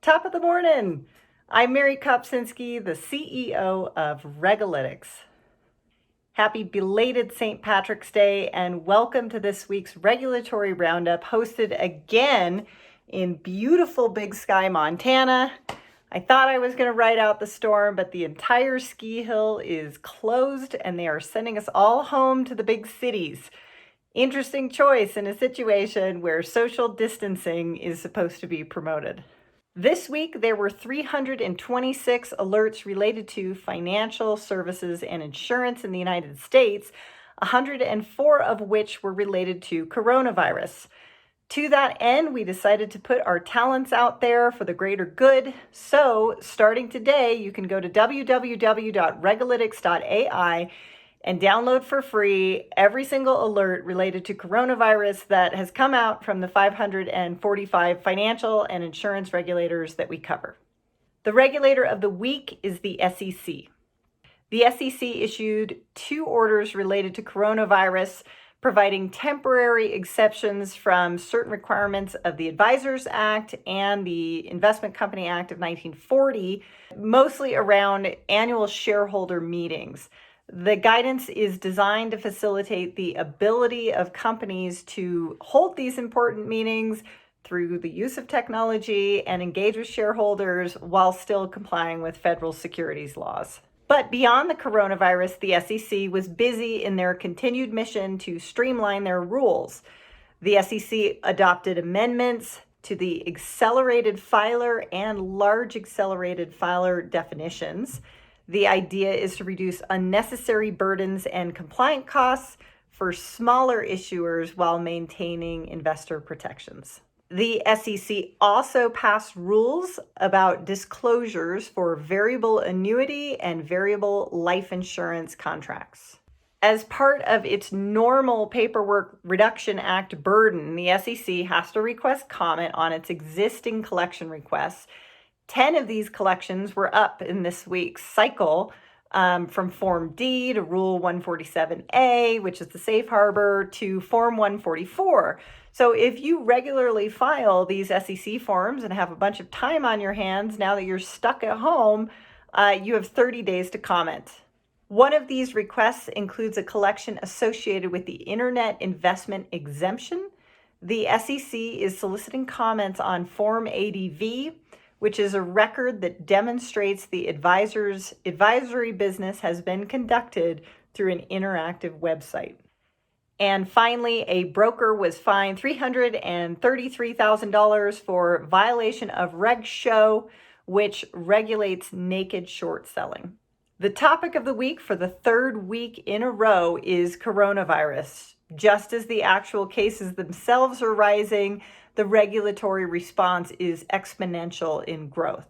Top of the morning. I'm Mary Kopczynski, the CEO of Regalytics. Happy belated St. Patrick's Day and welcome to this week's Regulatory Roundup, hosted again in beautiful Big Sky, Montana. I thought I was going to ride out the storm, but the entire ski hill is closed and they are sending us all home to the big cities. Interesting choice in a situation where social distancing is supposed to be promoted. This week, there were 326 alerts related to financial services and insurance in the United States, 104 of which were related to coronavirus. To that end, we decided to put our talents out there for the greater good. So, starting today, you can go to www.regalytics.ai and download for free every single alert related to coronavirus that has come out from the 545 financial and insurance regulators that we cover. The regulator of the week is the SEC. The SEC issued 2 orders related to coronavirus, providing temporary exceptions from certain requirements of the Advisors Act and the Investment Company Act of 1940, mostly around annual shareholder meetings. The guidance is designed to facilitate the ability of companies to hold these important meetings through the use of technology and engage with shareholders while still complying with federal securities laws. But beyond the coronavirus, the SEC was busy in their continued mission to streamline their rules. The SEC adopted amendments to the accelerated filer and large accelerated filer definitions. The idea is to reduce unnecessary burdens and compliance costs for smaller issuers while maintaining investor protections. The SEC also passed rules about disclosures for variable annuity and variable life insurance contracts. As part of its normal Paperwork Reduction Act burden, the SEC has to request comment on its existing collection requests. 10 of these collections were up in this week's cycle, from Form D to Rule 147A, which is the safe harbor, to Form 144. So if you regularly file these SEC forms and have a bunch of time on your hands now that you're stuck at home, you have 30 days to comment. One of these requests includes a collection associated with the Internet Investment Exemption. The SEC is soliciting comments on Form ADV, which is a record that demonstrates the advisory business has been conducted through an interactive website. And finally, a broker was fined $333,000 for violation of Reg Show, which regulates naked short selling. The topic of the week for the 3rd week in a row is coronavirus. Just as the actual cases themselves are rising, the regulatory response is exponential in growth.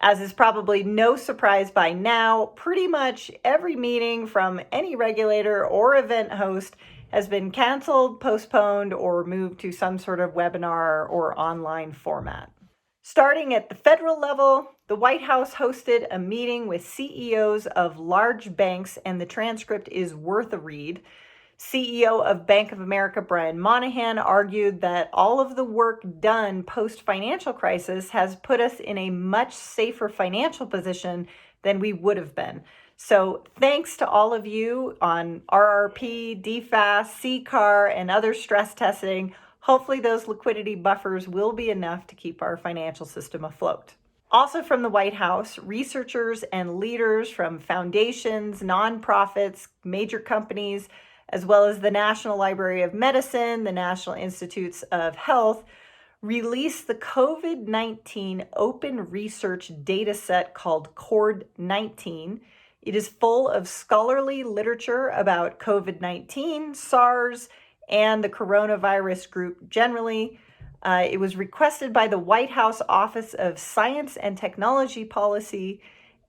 As is probably no surprise by now, pretty much every meeting from any regulator or event host has been canceled, postponed, or moved to some sort of webinar or online format. Starting at the federal level, the White House hosted a meeting with CEOs of large banks, and the transcript is worth a read. CEO of Bank of America, Brian Moynihan, argued that all of the work done post-financial crisis has put us in a much safer financial position than we would have been. So thanks to all of you on RRP, DFAST, CCAR, and other stress testing. Hopefully those liquidity buffers will be enough to keep our financial system afloat. Also from the White House, researchers and leaders from foundations, nonprofits, major companies, as well as the National Library of Medicine, the National Institutes of Health, released the COVID-19 open research dataset called CORD-19. It is full of scholarly literature about COVID-19, SARS, and the coronavirus group generally. It was requested by the White House Office of Science and Technology Policy,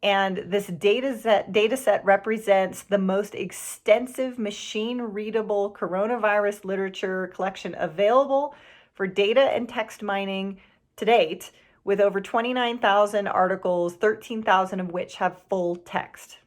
and this dataset represents the most extensive machine-readable coronavirus literature collection available for data and text mining to date, with over 29,000 articles, 13,000 of which have full text.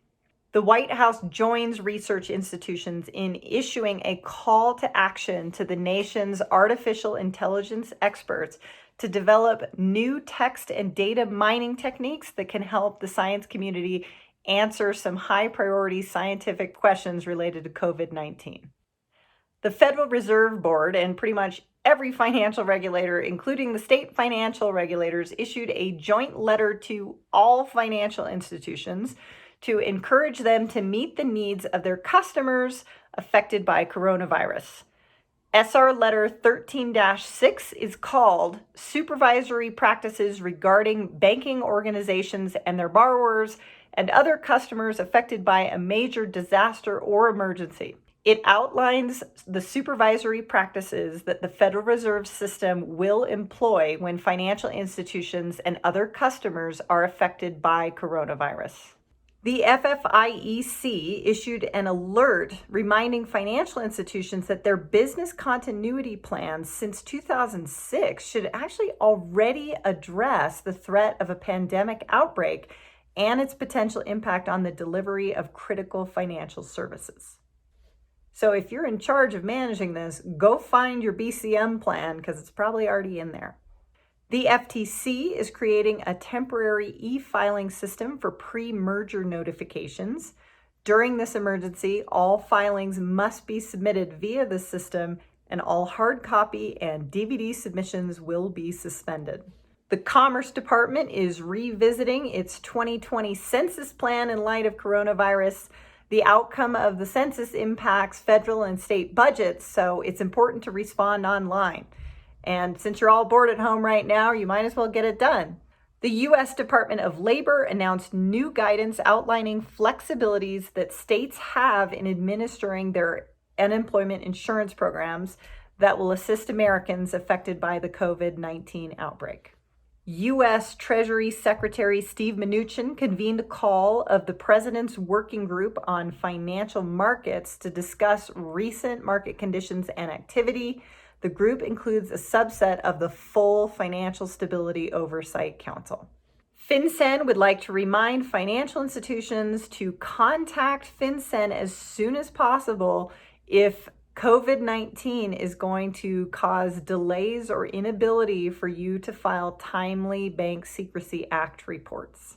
The White House joins research institutions in issuing a call to action to the nation's artificial intelligence experts to develop new text and data mining techniques that can help the science community answer some high priority scientific questions related to COVID-19. The Federal Reserve Board and pretty much every financial regulator, including the state financial regulators, issued a joint letter to all financial institutions to encourage them to meet the needs of their customers affected by coronavirus. SR Letter 13-6 is called Supervisory Practices Regarding Banking Organizations and Their Borrowers and Other Customers Affected by a Major Disaster or Emergency. It outlines the supervisory practices that the Federal Reserve System will employ when financial institutions and other customers are affected by coronavirus. The FFIEC issued an alert reminding financial institutions that their business continuity plans since 2006 should actually already address the threat of a pandemic outbreak and its potential impact on the delivery of critical financial services. So if you're in charge of managing this, go find your BCM plan because it's probably already in there. The FTC is creating a temporary e-filing system for pre-merger notifications. During this emergency, all filings must be submitted via the system, and all hard copy and DVD submissions will be suspended. The Commerce Department is revisiting its 2020 census plan in light of coronavirus. The outcome of the census impacts federal and state budgets, so it's important to respond online. And since you're all bored at home right now, you might as well get it done. The U.S. Department of Labor announced new guidance outlining flexibilities that states have in administering their unemployment insurance programs that will assist Americans affected by the COVID-19 outbreak. U.S. Treasury Secretary Steve Mnuchin convened a call of the President's Working Group on Financial Markets to discuss recent market conditions and activity. The group includes a subset of the full Financial Stability Oversight Council. FinCEN would like to remind financial institutions to contact FinCEN as soon as possible if COVID-19 is going to cause delays or inability for you to file timely Bank Secrecy Act reports.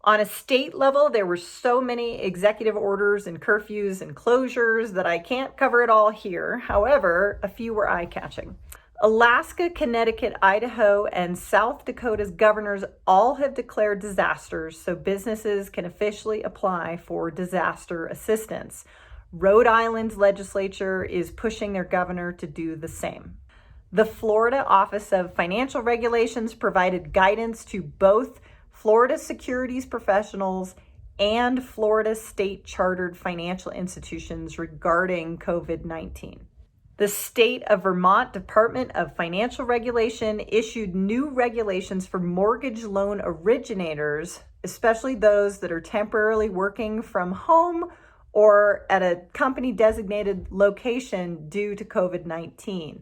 On a state level, there were so many executive orders and curfews and closures that I can't cover it all here. However, a few were eye-catching. Alaska, Connecticut, Idaho, and South Dakota's governors all have declared disasters, so businesses can officially apply for disaster assistance. Rhode Island's legislature is pushing their governor to do the same. The Florida Office of Financial Regulations provided guidance to both Florida securities professionals and Florida state chartered financial institutions regarding COVID-19. The State of Vermont Department of Financial Regulation issued new regulations for mortgage loan originators, especially those that are temporarily working from home or at a company designated location due to COVID-19.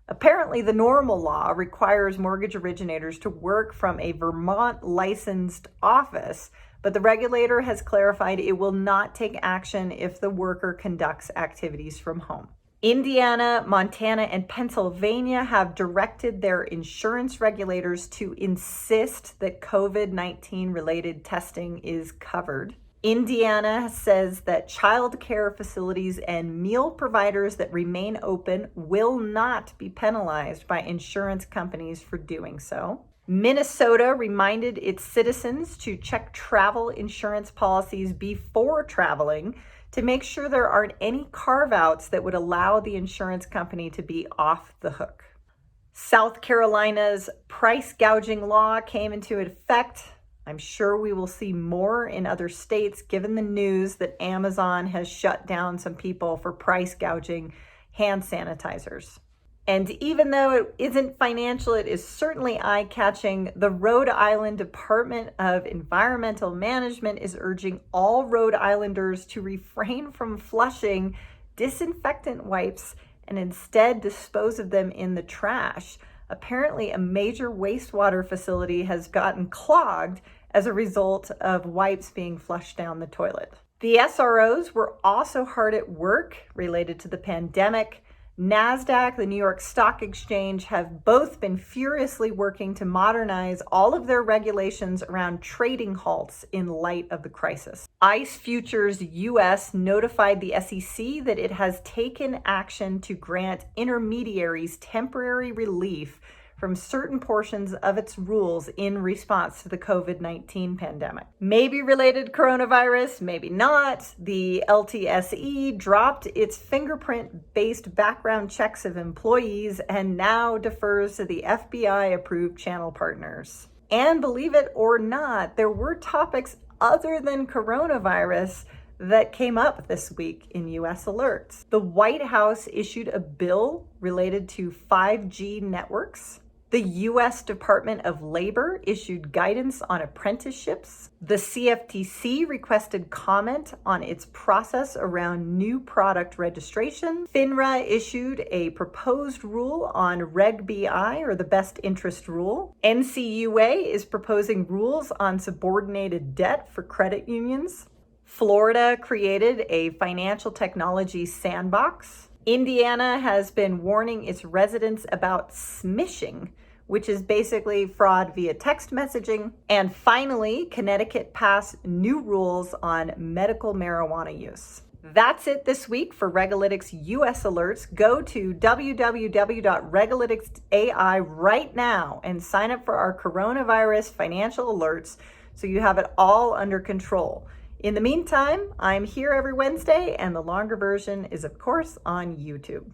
Apparently, the normal law requires mortgage originators to work from a Vermont licensed office, but the regulator has clarified it will not take action if the worker conducts activities from home. Indiana, Montana, and Pennsylvania have directed their insurance regulators to insist that COVID-19 related testing is covered. Indiana says that child care facilities and meal providers that remain open will not be penalized by insurance companies for doing so. Minnesota reminded its citizens to check travel insurance policies before traveling to make sure there aren't any carve-outs that would allow the insurance company to be off the hook. South Carolina's price gouging law came into effect. I'm sure we will see more in other states given the news that Amazon has shut down some people for price gouging hand sanitizers. And even though it isn't financial, it is certainly eye-catching. The Rhode Island Department of Environmental Management is urging all Rhode Islanders to refrain from flushing disinfectant wipes and instead dispose of them in the trash. Apparently, a major wastewater facility has gotten clogged as a result of wipes being flushed down the toilet. The SROs were also hard at work related to the pandemic. NASDAQ, the New York Stock Exchange, have both been furiously working to modernize all of their regulations around trading halts in light of the crisis. ICE Futures US notified the SEC that it has taken action to grant intermediaries temporary relief from certain portions of its rules in response to the COVID-19 pandemic. Maybe related to coronavirus, maybe not. The LTSE dropped its fingerprint-based background checks of employees and now defers to the FBI-approved channel partners. And believe it or not, there were topics other than coronavirus that came up this week in US alerts. The White House issued a bill related to 5G networks. The U.S. Department of Labor issued guidance on apprenticeships. The CFTC requested comment on its process around new product registration. FINRA issued a proposed rule on Reg BI, or the best interest rule. NCUA is proposing rules on subordinated debt for credit unions. Florida created a financial technology sandbox. Indiana has been warning its residents about smishing, which is basically fraud via text messaging. And finally, Connecticut passed new rules on medical marijuana use. That's it this week for Regalytics US alerts. Go to www.regalytics.ai right now and sign up for our coronavirus financial alerts so you have it all under control. In the meantime, I'm here every Wednesday, and the longer version is, of course, on YouTube.